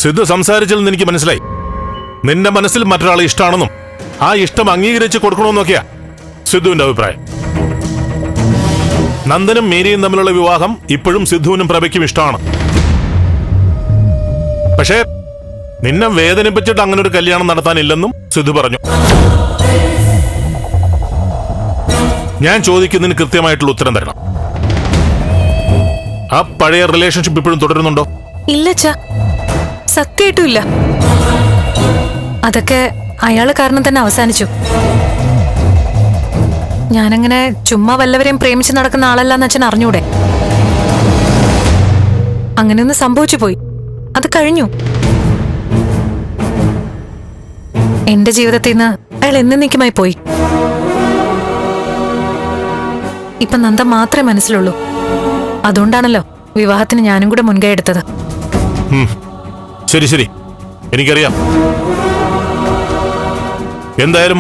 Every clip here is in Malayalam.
സിദ്ധു സംസാരിച്ചതിൽ നിന്ന് എനിക്ക് മനസ്സിലായി നിന്റെ മനസ്സിൽ മറ്റൊരാളെ ഇഷ്ടമാണെന്നും ആ ഇഷ്ടം അംഗീകരിച്ച് കൊടുക്കണമെന്നൊക്കെയാ സിദ്ധുവിന്റെ അഭിപ്രായം. നന്ദനും മേരിയും തമ്മിലുള്ള വിവാഹം ഇപ്പോഴും സിദ്ധുവിനും പ്രഭയ്ക്കും ഇഷ്ടമാണ്. പക്ഷേ നിന്നെ വേദനിപ്പിച്ചിട്ട് അങ്ങനെ ഒരു കല്യാണം നടത്താനില്ലെന്നും സിദ്ധു പറഞ്ഞു. ഞാൻ ചോദിക്കുന്നതിന് കൃത്യമായിട്ടുള്ള ഉത്തരം തരണം. ആ പഴയ റിലേഷൻഷിപ്പ് ഇപ്പോഴും തുടരുന്നുണ്ടോ? ഇല്ല അച്ഛാ, സത്യമായിട്ടും ഇല്ല. അതൊക്കെ അയാള് കാരണം തന്നെ അവസാനിച്ചു. ഞാനങ്ങനെ ചുമ്മാ വല്ലവരെയും പ്രേമിച്ച് നടക്കുന്ന ആളല്ലെന്ന് അച്ഛൻ അറിഞ്ഞൂടെ? അങ്ങനെയൊന്ന് സംഭവിച്ചു പോയി, അത് കഴിഞ്ഞു. എന്റെ ജീവിതത്തിൽ നിന്ന് അയാൾ എന്നേക്കുമായി പോയി. ഇപ്പൊ നന്ദ മാത്രമേ മനസ്സിലുള്ളൂ. അതുകൊണ്ടാണല്ലോ വിവാഹത്തിന് ഞാനും കൂടെ മുൻകൈ എടുത്തത്. ശരി ശരി, എനിക്കറിയാം. എന്തായാലും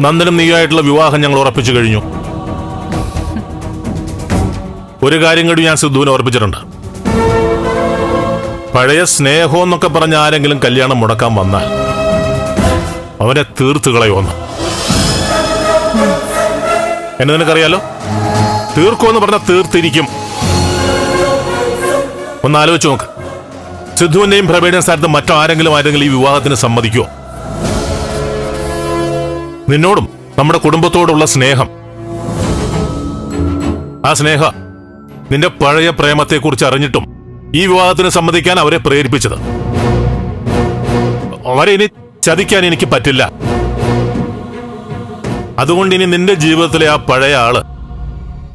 നന്ദനും നീയായിട്ടുള്ള വിവാഹം ഞങ്ങൾ ഉറപ്പിച്ചു കഴിഞ്ഞു. ഒരു കാര്യം കൂടി ഞാൻ സിദ്ധുവിനെ ഉറപ്പിച്ചിട്ടുണ്ട്. പഴയ സ്നേഹം എന്നൊക്കെ പറഞ്ഞ ആരെങ്കിലും കല്യാണം മുടക്കാൻ വന്നാൽ അവനെ തീർത്തു കളയുമെന്ന്. എന്നെ നിനക്കറിയാലോ, തീർക്കുമെന്ന് പറഞ്ഞാൽ തീർത്തിരിക്കും. ഒന്ന് ആലോചിച്ച് നോക്ക്, സിദ്ധുവിന്റെയും പ്രഭയുടെയും സ്ഥലത്ത് മറ്റാരെങ്കിലും ഈ വിവാഹത്തിന് സമ്മതിക്കുമോ? നിന്നോടും നമ്മുടെ കുടുംബത്തോടുള്ള സ്നേഹം, ആ സ്നേഹ നിന്റെ പഴയ പ്രേമത്തെക്കുറിച്ച് അറിഞ്ഞിട്ടും ഈ വിവാഹത്തിന് സമ്മതിക്കാൻ അവരെ പ്രേരിപ്പിച്ചത്. അവരെ ഇനി ചതിക്കാൻ എനിക്ക് പറ്റില്ല. അതുകൊണ്ട് ഇനി നിന്റെ ജീവിതത്തിലെ ആ പഴയ ആള്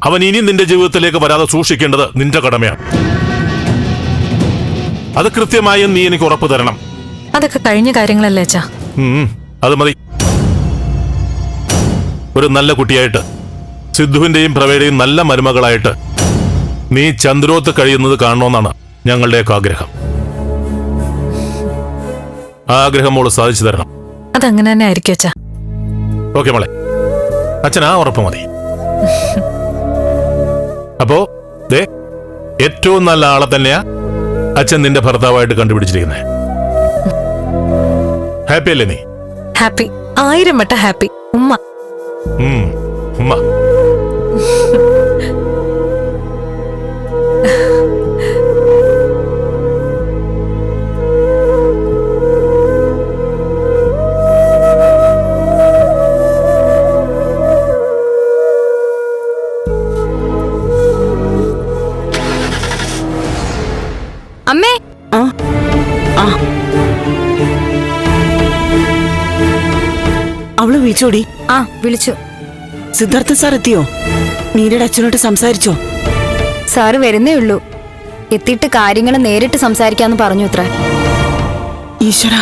അവൻ ഇനി നിന്റെ ജീവിതത്തിലേക്ക് വരാതെ സൂക്ഷിക്കേണ്ടത് നിന്റെ കടമയാണ്. അത് കൃത്യമായും നീ എനിക്ക് ഉറപ്പ് തരണം. അതൊക്കെ കഴിഞ്ഞ കാര്യങ്ങളല്ലേ അച്ഛാ? അത് മതി. ഒരു നല്ല കുട്ടിയായിട്ട്, സിദ്ധുവിന്റെയും പ്രഭയുടെയും നല്ല മരുമകളായിട്ട് നീ ചന്ദ്രോത്ത് കഴിയുന്നത് കാണണമെന്നാണ് ഞങ്ങളുടെയൊക്കെ ആഗ്രഹം. ആ ആഗ്രഹം മോള് സാധിച്ചു തരണം. അതങ്ങനെ തന്നെ ആയിരിക്കും അച്ഛാ. ഓക്കെ മോളെ, അച്ഛൻ ആ ഉറപ്പ് മതി. അപ്പോ ദേ, ഏറ്റവും നല്ല ആളെ തന്നെയാ അച്ഛൻ നിന്റെ ഭർത്താവായിട്ട് കണ്ടുപിടിച്ചിരിക്കുന്നത്. ഹാപ്പി അല്ലേ നീ? ഹാപ്പി, 1000 വട്ടം ഹാപ്പി ഉമ്മ. ഉമ്മ. അമ്മേ, അവള് വിളിച്ചോടി? വിളിച്ചു. സിദ്ധാർത്ഥ സാർ എത്തിയോ? മീരയുടെ അച്ഛനോട്ട് സംസാരിച്ചോ? സാറ് വരുന്നേ ഉള്ളൂ. എത്തിയിട്ട് കാര്യങ്ങൾ നേരിട്ട് സംസാരിക്കാന്ന് പറഞ്ഞു അത്ര. ഈശ്വര,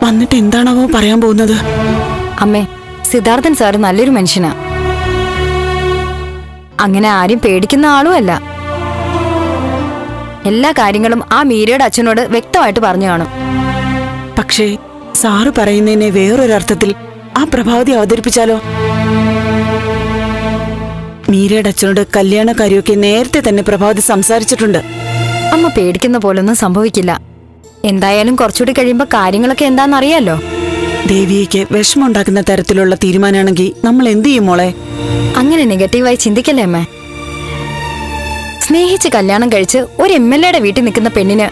വന്നിട്ട് എന്താണാവോ പറയാൻ പോകുന്നത്? അമ്മേ, സിദ്ധാർത്ഥൻ സാറ് നല്ലൊരു മനുഷ്യനാ. അങ്ങനെ ആരും പേടിക്കുന്ന ആളുമല്ല. എല്ലാ കാര്യങ്ങളും ആ മീരയുടെ അച്ഛനോട് വ്യക്തമായിട്ട് പറഞ്ഞു കാണും. പക്ഷേ സാറ് പറയുന്നതിനെ വേറൊരർത്ഥത്തിൽ ആ പ്രഭാവതി അവതരിപ്പിച്ചാലോ? മീരയുടെ അച്ഛനോട് കല്യാണ കാര്യമൊക്കെ നേരത്തെ തന്നെ പ്രഭാവതി സംസാരിച്ചിട്ടുണ്ട്. അമ്മ പേടിക്കുന്ന പോലൊന്നും സംഭവിക്കില്ല. എന്തായാലും കുറച്ചുകൂടി കഴിയുമ്പോ കാര്യങ്ങളൊക്കെ എന്താണെന്നറിയാലോ. ദേവിക്ക് വിഷമമുണ്ടാക്കുന്ന തരത്തിലുള്ള തീരുമാനമാണെങ്കിൽ നമ്മൾ എന്ത് ചെയ്യും മോളെ? അങ്ങനെ നെഗറ്റീവായി ചിന്തിക്കല്ലേ അമ്മേ. സ്നേഹിച്ച് കല്യാണം കഴിച്ച് ഒരു MLA വീട്ടിൽ നിൽക്കുന്ന പെണ്ണിന്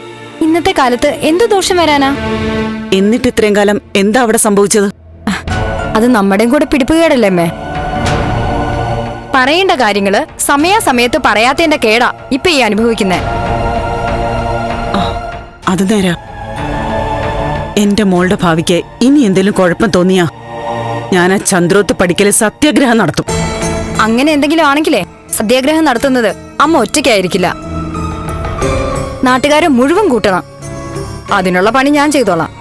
ഇന്നത്തെ കാലത്ത് എന്തു ദോഷം വരാനാ? എന്നിട്ട് ഇത്രയും കാലം എന്താ അവിടെ സംഭവിച്ചത്? അത് നമ്മുടെയും കൂടെ പിടിപ്പുകേടല്ലേ അമ്മേ. പറയേണ്ട കാര്യങ്ങള് സമയാസമയത്ത് പറയാത്തതിന്റെ കേടാ ഇപ്പൊ ഈ അനുഭവിക്കുന്നേ. അത് നേരാ. എന്റെ മോളുടെ ഭാവിക്ക് ഇനി എന്തെങ്കിലും കുഴപ്പം തോന്നിയാ ഞാൻ ആ ചന്ദ്രോത്ത് പഠിക്കല് സത്യാഗ്രഹം നടത്തും. അങ്ങനെ എന്തെങ്കിലും ആണെങ്കിലേ സത്യാഗ്രഹം നടത്തുന്നത് അമ്മ ഒറ്റയ്ക്കായിരിക്കില്ല. നാട്ടുകാരെ മുഴുവൻ കൂട്ടണം. അതിനുള്ള പണി ഞാൻ ചെയ്തോളാം.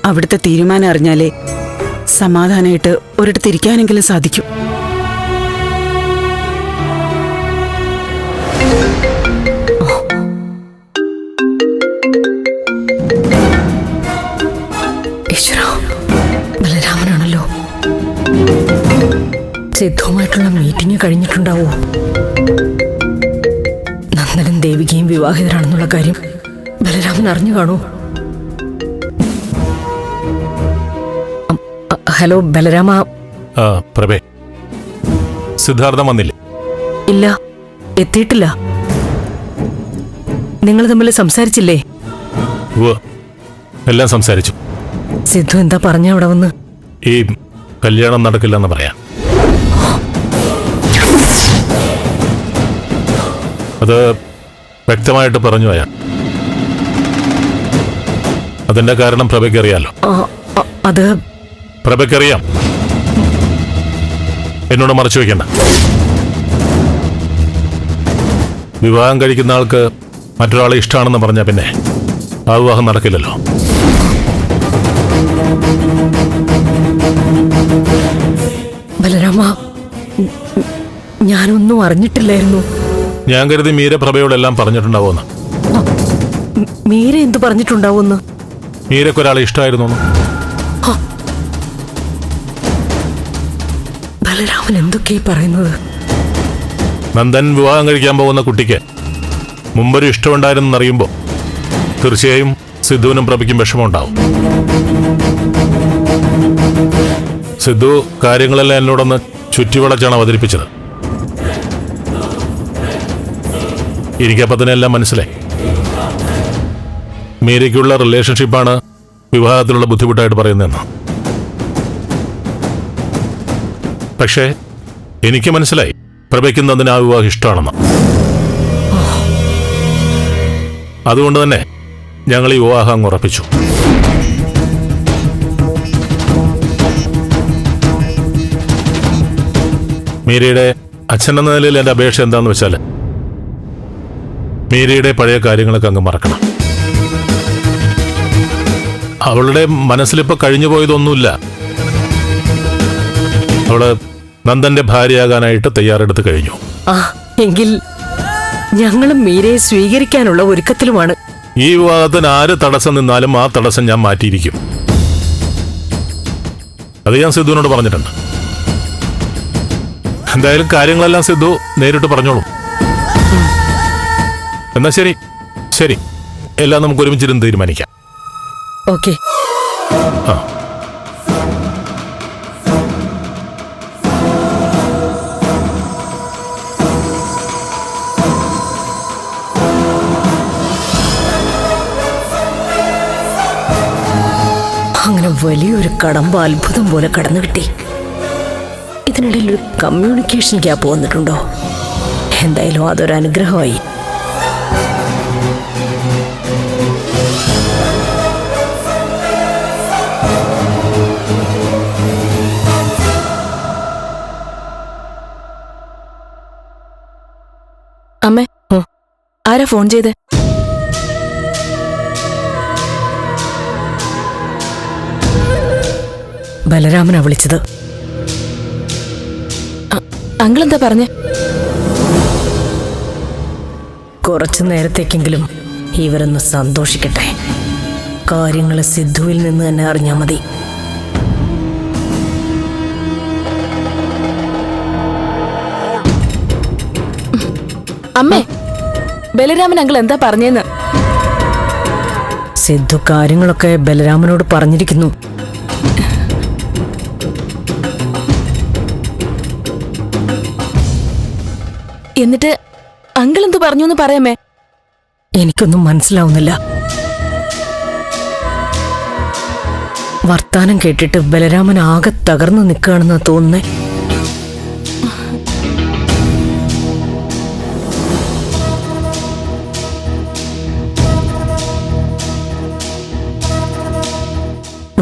അവിടുത്തെ തീരുമാനം അറിഞ്ഞാലേ സമാധാനമായിട്ട് ഒരിടത്തിരിക്കാനെങ്കിലും സാധിക്കും. ബലരാമനാണല്ലോ. സിദ്ധുവുമായിട്ട് നാളത്തേക്കുള്ള മീറ്റിംഗ് കഴിഞ്ഞിട്ടുണ്ടാവോ? നന്ദനും ദേവികയും വിവാഹിതരാണെന്നുള്ള കാര്യം ബലരാമൻ അറിഞ്ഞു കാണൂ? ഹലോ ബലരാമ. ആ പ്രഭേ, സിദ്ധാർത്ഥം വന്നില്ലേ? ഇല്ല, എത്തിയിട്ടില്ല. നിങ്ങൾ തമ്മിൽ സംസാരിച്ചില്ലേ? ഉവ്വ്, എല്ലാം സംസാരിച്ചു. സിദ്ധു എന്താ പറഞ്ഞ അവിടെ വന്ന്? ഈ കല്യാണം നടക്കില്ലെന്ന് പറയാം. അത് വ്യക്തമായിട്ട് പറഞ്ഞു അയാൾ. അതിന്റെ കാരണം പ്രഭയ്ക്കറിയാലോ. അത് പ്രഭയ്ക്കറിയാം. എന്നോട് മറച്ചു വയ്ക്കണ്ട. വിവാഹം കഴിക്കുന്ന ആൾക്ക് മറ്റൊരാളെ ഇഷ്ടമാണെന്ന് പറഞ്ഞാൽ പിന്നെ ആ വിവാഹം നടക്കില്ലല്ലോ. ബലരാമ, ഞാനൊന്നും അറിഞ്ഞിട്ടില്ലായിരുന്നു. ഞാൻ കരുതി മീര പ്രഭയോടെല്ലാം പറഞ്ഞിട്ടുണ്ടാവുമെന്ന്. മീര എന്തു പറഞ്ഞിട്ടുണ്ടാവുമെന്ന്? മീരക്കൊരാളെ ഇഷ്ടമായിരുന്നു. ബലരാമൻ എന്തൊക്കെയാ പറയുന്നത്? നന്ദൻ വിവാഹം കഴിക്കാൻ പോകുന്ന കുട്ടിക്ക് മുമ്പൊരു ഇഷ്ടമുണ്ടായിരുന്നെന്നറിയുമ്പോൾ തീർച്ചയായും സിദ്ധുവിനും പ്രഭയ്ക്കും വിഷമമുണ്ടാവും. സിദ്ധു കാര്യങ്ങളെല്ലാം എന്നോടൊന്ന് ചുറ്റിവളച്ചാണ് അവതരിപ്പിച്ചത്. എനിക്കപ്പം തന്നെ എല്ലാം മനസ്സിലായി. മീരയ്ക്കുള്ള റിലേഷൻഷിപ്പാണ് വിവാഹത്തിലുള്ള ബുദ്ധിമുട്ടായിട്ട് പറയുന്നതെന്ന്. പക്ഷേ എനിക്ക് മനസ്സിലായി പ്രഭയ്ക്കും നന്ദന് ആ വിവാഹം ഇഷ്ടമാണെന്ന്. അതുകൊണ്ട് തന്നെ ഞങ്ങൾ ഈ വിവാഹം അങ്ങ് ഉറപ്പിച്ചു. മീരയുടെ അച്ഛൻ എന്ന നിലയിൽ എൻ്റെ അപേക്ഷ എന്താന്ന് വെച്ചാൽ മീരയുടെ പഴയ കാര്യങ്ങളൊക്കെ അങ്ങ് മറക്കണം. അവളുടെ മനസ്സിലിപ്പോൾ കഴിഞ്ഞു പോയതൊന്നുമില്ല. അവള് നന്ദന്റെ ഭാര്യയാകാനായിട്ട് തയ്യാറെടുത്ത് കഴിഞ്ഞു. എങ്കിൽ ഞങ്ങളും മീരയെ സ്വീകരിക്കാനുള്ള ഒരുക്കത്തിലുമാണ്. ഈ വിവാഹത്തിന് ആര് തടസ്സം നിന്നാലും ആ തടസ്സം ഞാൻ മാറ്റിയിരിക്കും. അത് ഞാൻ സിദ്ധുവിനോട് പറഞ്ഞിട്ടുണ്ട്. എന്തായാലും കാര്യങ്ങളെല്ലാം സിദ്ധു നേരിട്ട് പറഞ്ഞോളൂ. എന്നാ ശരി ശരി, എല്ലാം നമുക്ക് ഒരുമിച്ചിരുന്ന് തീരുമാനിക്കാം. ഓക്കെ. ആ അങ്ങനെ വലിയൊരു കടമ്പ അത്ഭുതം പോലെ കടന്നു കിട്ടി. ഇതിനിടയിൽ ഒരു കമ്മ്യൂണിക്കേഷൻ ഗ്യാപ്പ് വന്നിട്ടുണ്ടോ? എന്തായാലും അതൊരു അനുഗ്രഹമായി. അമ്മേ, ആരാ ഫോൺ ചെയ്തേ? ബലരാമനാ വിളിച്ചത്. അങ്കിൾ എന്താ പറഞ്ഞേ? കുറച്ചു നേരത്തേക്കെങ്കിലും ഇവരൊന്ന് സന്തോഷിക്കട്ടെ. കാര്യങ്ങൾ സിദ്ധുവിൽ നിന്ന് തന്നെ അറിഞ്ഞാൽ മതി. അമ്മേ, ബലരാമൻ അങ്കിൾ എന്താ പറഞ്ഞേന്ന്? സിദ്ധു കാര്യങ്ങളൊക്കെ ബലരാമനോട് പറഞ്ഞിരിക്കുന്നു. എന്നിട്ട് അങ്കിൾ എന്തു പറഞ്ഞു എന്ന് പറയാമേ? എനിക്കൊന്നും മനസ്സിലാവുന്നില്ല. വർത്താനം കേട്ടിട്ട് ബലരാമൻ ആകെ തകർന്നു നിൽക്കുകയാണെന്നാ തോന്നുന്നേ.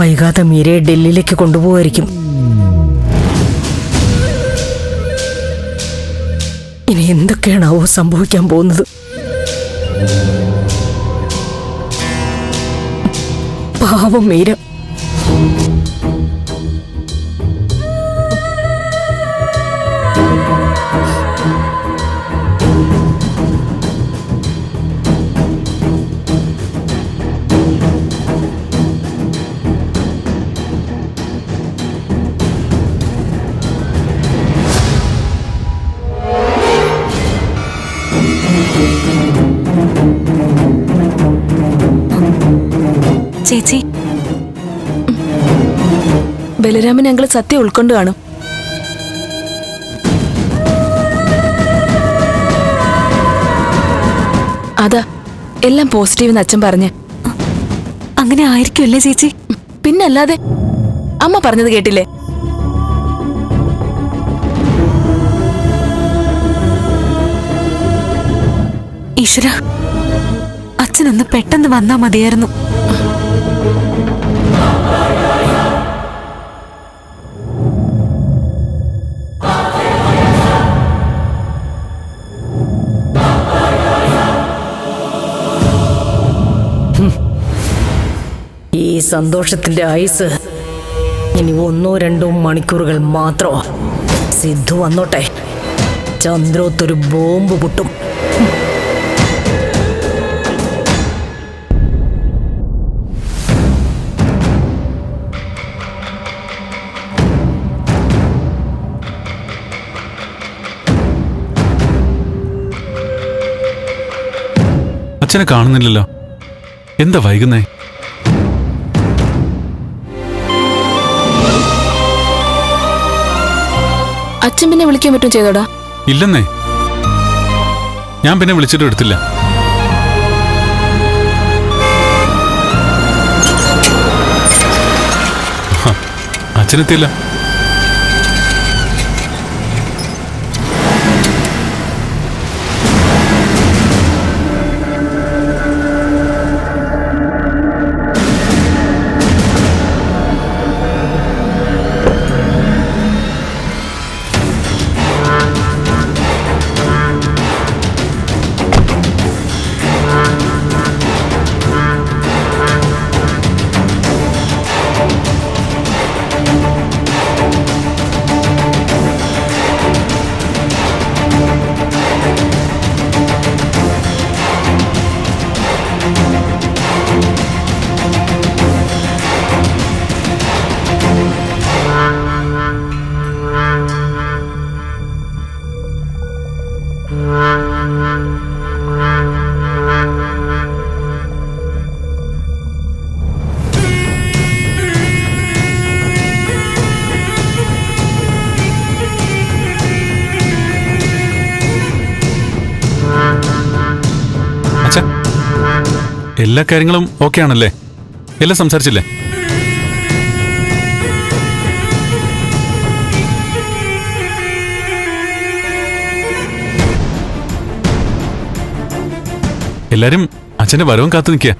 വൈകാതെ മീരയെ ഡൽഹിയിലേക്ക് കൊണ്ടുപോകായിരിക്കും. ഇനി എന്തൊക്കെയാണാവോ സംഭവിക്കാൻ പോകുന്നത്? പാവം മീര. ചേച്ചി? ബലരാമൻ അങ്കിൾ സത്യം ഉൾക്കൊണ്ട് കാണും. അതാ എല്ലാം പോസിറ്റീവ് അച്ഛൻ പറഞ്ഞ്. അങ്ങനെ ആയിരിക്കുമല്ലേ ചേച്ചി? പിന്നല്ലാതെ അമ്മ പറഞ്ഞത് കേട്ടില്ലേ? ഈശ്വര, അച്ഛനൊന്ന് പെട്ടെന്ന് വന്നാ മതിയായിരുന്നു. ഈ സന്തോഷത്തിന്റെ ആയുസ് ഇനി 1-2 മണിക്കൂറുകൾ മാത്രമോ. സിദ്ധു വന്നോട്ടെ, ചന്ദ്രോത്തൊരു ബോംബ് പൊട്ടും. അച്ഛനെ കാണുന്നില്ലല്ലോ, എന്താ വൈകുന്നേ? അച്ഛൻ പിന്നെ വിളിക്കാൻ പറ്റും ചെയ്തോടാ? ഇല്ലെന്നേ, ഞാൻ പിന്നെ വിളിച്ചിട്ട് എടുത്തില്ല. അച്ഛനെത്തിയില്ല. എല്ലാ കാര്യങ്ങളും ഓക്കെ ആണല്ലേ? എല്ലാം സംസാരിച്ചില്ലേ? എല്ലാരും അച്ഛന്റെ വരവും കാത്തു നിൽക്കുക.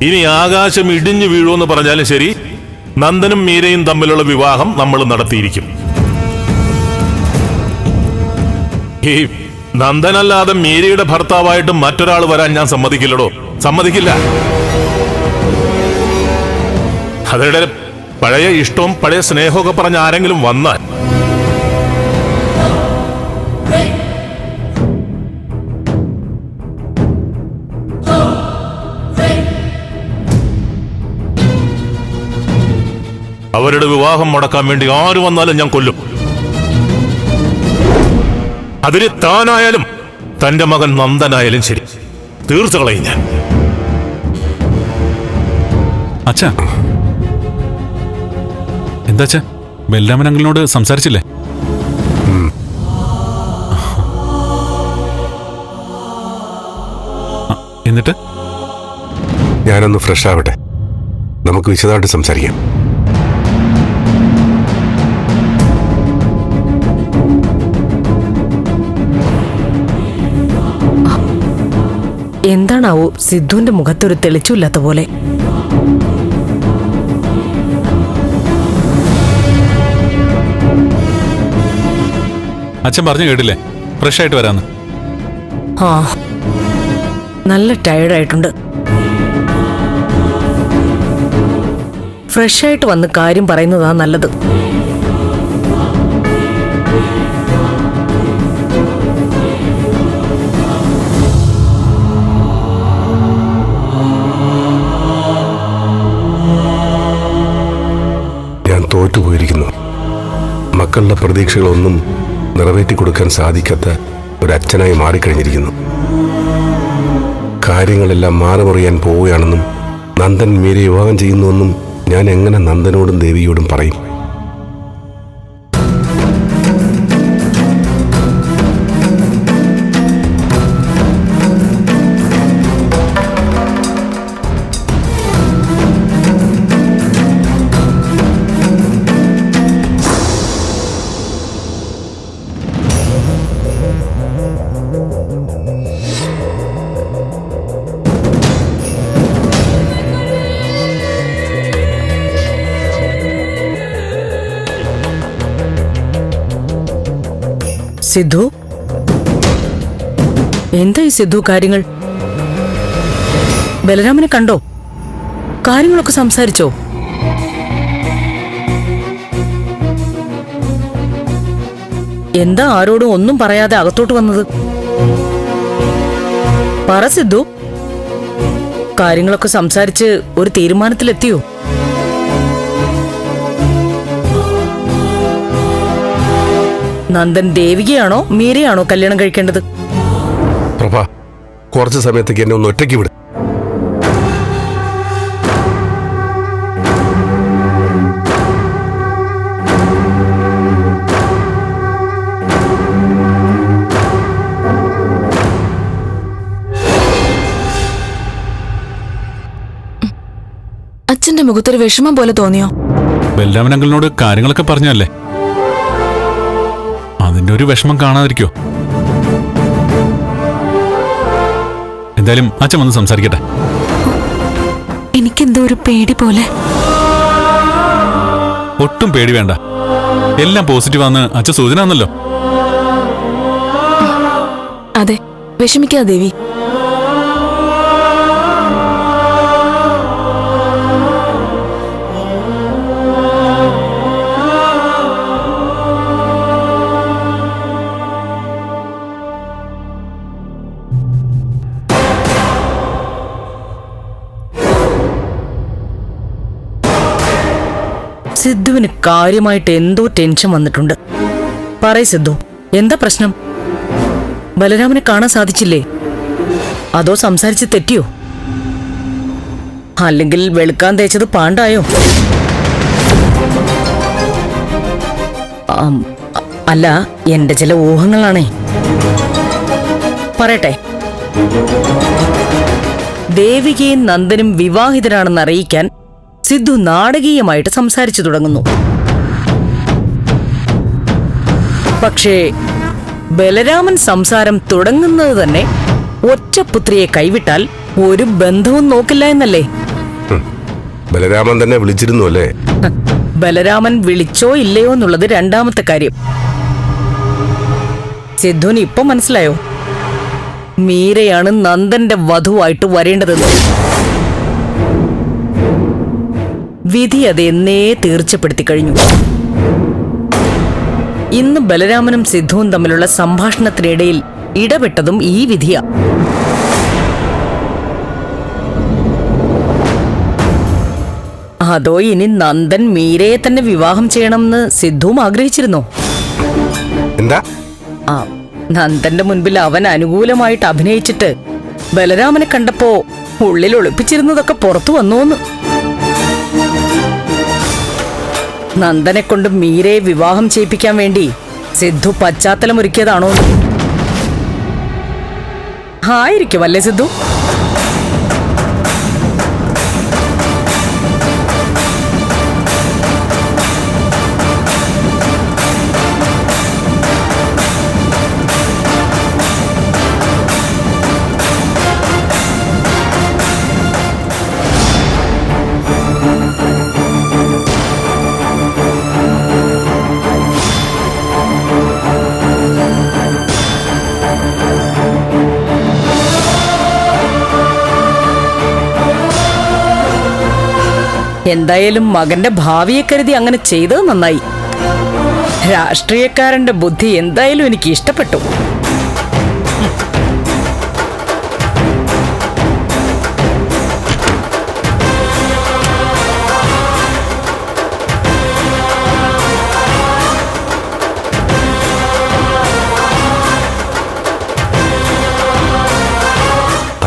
ഇനി ആകാശം ഇടിഞ്ഞു വീഴുമെന്ന് പറഞ്ഞാലും ശരി, നന്ദനും മീരയും തമ്മിലുള്ള വിവാഹം നമ്മൾ നടത്തിയിരിക്കും. ഈ നന്ദനല്ലാതെ മീരയുടെ ഭർത്താവായിട്ട് മറ്റൊരാൾ വരാൻ ഞാൻ സമ്മതിക്കില്ലടോ, സമ്മതിക്കില്ല. അവരുടെ പഴയ ഇഷ്ടവും പഴയ സ്നേഹമൊക്കെ പറഞ്ഞ് ആരെങ്കിലും വന്നാൽ അവരുടെ വിവാഹം മുടക്കാൻ വേണ്ടി ആര് വന്നാലും ഞാൻ കൊല്ലും. അതിന് താനായാലും തന്റെ മകൻ നന്ദനായാലും ശരി, തീർച്ച കളയും ഞാൻ. അച്ഛാ, എന്താ അച്ഛാ, ബലരാമൻ അങ്കിളിനോട് സംസാരിച്ചില്ലേ? എന്നിട്ട് ഞാനൊന്ന് ഫ്രഷ് ആവട്ടെ, നമുക്ക് വിശദമായിട്ട് സംസാരിക്കാം. എന്താണാവോ സിദ്ധുവിന്റെ മുഖത്തൊരു തെളിച്ചില്ലാത്ത പോലെ? അച്ഛൻ പറഞ്ഞു കേട്ടില്ലേ, ഫ്രഷ് ആയിട്ട് വരാന്ന്. ആ, നല്ല ടയർഡായിട്ടുണ്ട്. ഫ്രഷ് ആയിട്ട് വന്ന് കാര്യം പറയുന്നതാ നല്ലത്. മക്കളുടെ പ്രതീക്ഷകളൊന്നും നിറവേറ്റി കൊടുക്കാൻ സാധിക്കാത്ത ഒരച്ഛനായി മാറിക്കഴിഞ്ഞിരിക്കുന്നു. കാര്യങ്ങളെല്ലാം മാറിമറിയാൻ പോവുകയാണെന്നും നന്ദൻ മീരയെ വിവാഹം ചെയ്യുന്നുവെന്നും ഞാൻ എങ്ങനെ നന്ദനോടും ദേവിയോടും പറയും? സിദ്ധു, എന്തായി സിദ്ധു കാര്യങ്ങൾ? ബലരാമനെ കണ്ടോ? കാര്യങ്ങളൊക്കെ സംസാരിച്ചോ? എന്താ ആരോടും ഒന്നും പറയാതെ അകത്തോട്ട് വന്നത്? പറ സിദ്ധു, കാര്യങ്ങളൊക്കെ സംസാരിച്ച് ഒരു തീരുമാനത്തിലെത്തിയോ? നന്ദൻ ദേവികയാണോ മീരയാണോ കല്യാണം കഴിക്കേണ്ടത്? പ്രഭ, കുറച്ച് സമയത്തേക്ക് എന്നെ ഒന്ന് ഒറ്റയ്ക്ക് വിട്. അച്ഛന്റെ മുഖത്തൊരു വിഷമം പോലെ തോന്നിയോ? ബലരാമൻ അങ്കിളിനോട് കാര്യങ്ങളൊക്കെ പറഞ്ഞല്ലേ, അതിന്റെ ഒരു വിഷമം കാണാതിരിക്കോ? എന്തായാലും അച്ഛൻ വന്ന് സംസാരിക്കട്ടെ. എനിക്കെന്തോ ഒരു പേടി പോലെ. ഒട്ടും പേടി വേണ്ട, എല്ലാം പോസിറ്റീവ് ആണെന്ന് അച്ഛൻ സൂചന ആണല്ലോ. അതെ, വിഷമിക്കാതെ ദേവി. സിദ്ധുവിന് കാര്യമായിട്ട് എന്തോ ടെൻഷൻ വന്നിട്ടുണ്ട്. പറയ് സിദ്ധു, എന്താ പ്രശ്നം? ബലരാമനെ കാണാൻ സാധിച്ചില്ലേ? അതോ സംസാരിച്ച് തെറ്റിയോ? അല്ലെങ്കിൽ വെളുക്കാൻ തേച്ചത് പാണ്ടായോ? അല്ല, എന്റെ ചില ഊഹങ്ങളാണേ. പറയട്ടെ. ദേവികയും നന്ദനും വിവാഹിതരാണെന്ന് അറിയിക്കാൻ സിദ്ധു നാടകീയമായിട്ട് സംസാരിച്ചു തുടങ്ങുന്നു. പക്ഷേ ബലരാമൻ സംസാരം തുടങ്ങുന്നത് തന്നെ ഒറ്റപുത്രിയെ കൈവിട്ടാൽ ഒരു ബന്ധവും നോക്കില്ല എന്നല്ലേ? ബലരാമൻ തന്നെ വിളിച്ചിരുന്നു അല്ലേ? ബലരാമൻ വിളിച്ചോ ഇല്ലയോ എന്നുള്ളത് രണ്ടാമത്തെ കാര്യം. സിദ്ധുവിന് ഇപ്പൊ മനസ്സിലായോ? മീരയാണ് നന്ദന്റെ വധുവായിട്ട് വരേണ്ടതെന്ന്. വിധി അതെന്നേ തീർച്ചപ്പെടുത്തി കഴിഞ്ഞു. ഇന്ന് ബലരാമനും സിദ്ധുവും തമ്മിലുള്ള സംഭാഷണത്തിനിടയിൽ ഇടപെട്ടതും ഈ വിധിയാ. അതോ ഇനി നന്ദൻ മീരയെ തന്നെ വിവാഹം ചെയ്യണമെന്ന് സിദ്ധുവും ആഗ്രഹിച്ചിരുന്നോ? എന്താ? നന്ദന്റെ മുൻപിൽ അവൻ അനുകൂലമായിട്ട് അഭിനയിച്ചിട്ട് ബലരാമനെ കണ്ടപ്പോ ഉള്ളിൽ ഒളിപ്പിച്ചിരുന്നതൊക്കെ പുറത്തു വന്നോന്ന്. നന്ദനെ കൊണ്ട് മീരയെ വിവാഹം ചെയ്യിപ്പിക്കാൻ വേണ്ടി സിദ്ധു പശ്ചാത്തലമൊരുക്കിയതാണോ? ആയിരിക്കും അല്ലേ സിദ്ധു? എന്തായാലും മകന്റെ ഭാവിയെ കരുതി അങ്ങനെ ചെയ്തത് നന്നായി. രാഷ്ട്രീയക്കാരന്റെ ബുദ്ധി എന്തായാലും എനിക്ക് ഇഷ്ടപ്പെട്ടു.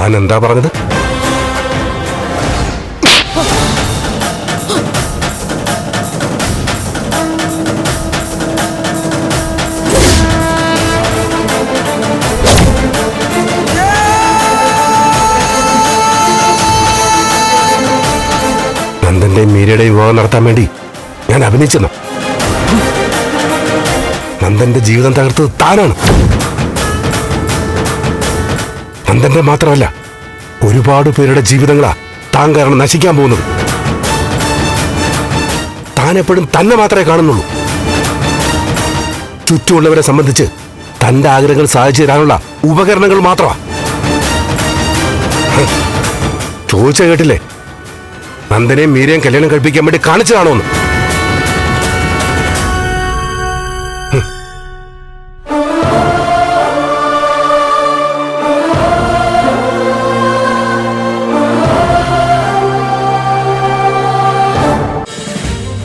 താൻ എന്താ പറഞ്ഞത്? നന്ദന്റെയും മീരയുടെയും വിവാഹം നടത്താൻ വേണ്ടി ഞാൻ അഭിനയിച്ചെന്നു. നന്ദന്റെ ജീവിതം തകർത്തത് താനാണ്. നന്ദന്റെ മാത്രമല്ല, ഒരുപാട് പേരുടെ ജീവിതങ്ങളാ താൻ കാരണം നശിക്കാൻ പോകുന്നത്. താൻ എപ്പോഴും തന്നെ മാത്രമേ കാണുന്നുള്ളൂ. ചുറ്റുമുള്ളവരെ സംബന്ധിച്ച് തന്റെ ആഗ്രഹങ്ങൾ സാധിച്ചു തരാനുള്ള ഉപകരണങ്ങൾ മാത്രമാ. ചോദിച്ച കേട്ടില്ലേ, നന്ദനെയും മീരയും കല്യാണം കഴിപ്പിക്കാൻ വേണ്ടി കാണിച്ചതാണോ എന്ന്?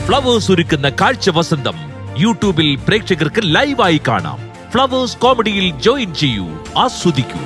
ഫ്ലവേഴ്സ് ഒരുക്കുന്ന കാഴ്ച വസന്തം യൂട്യൂബിൽ പ്രേക്ഷകർക്ക് ലൈവായി കാണാം. ഫ്ലവേഴ്സ് കോമഡിയിൽ ജോയിൻ ചെയ്യൂ, ആസ്വദിക്കൂ.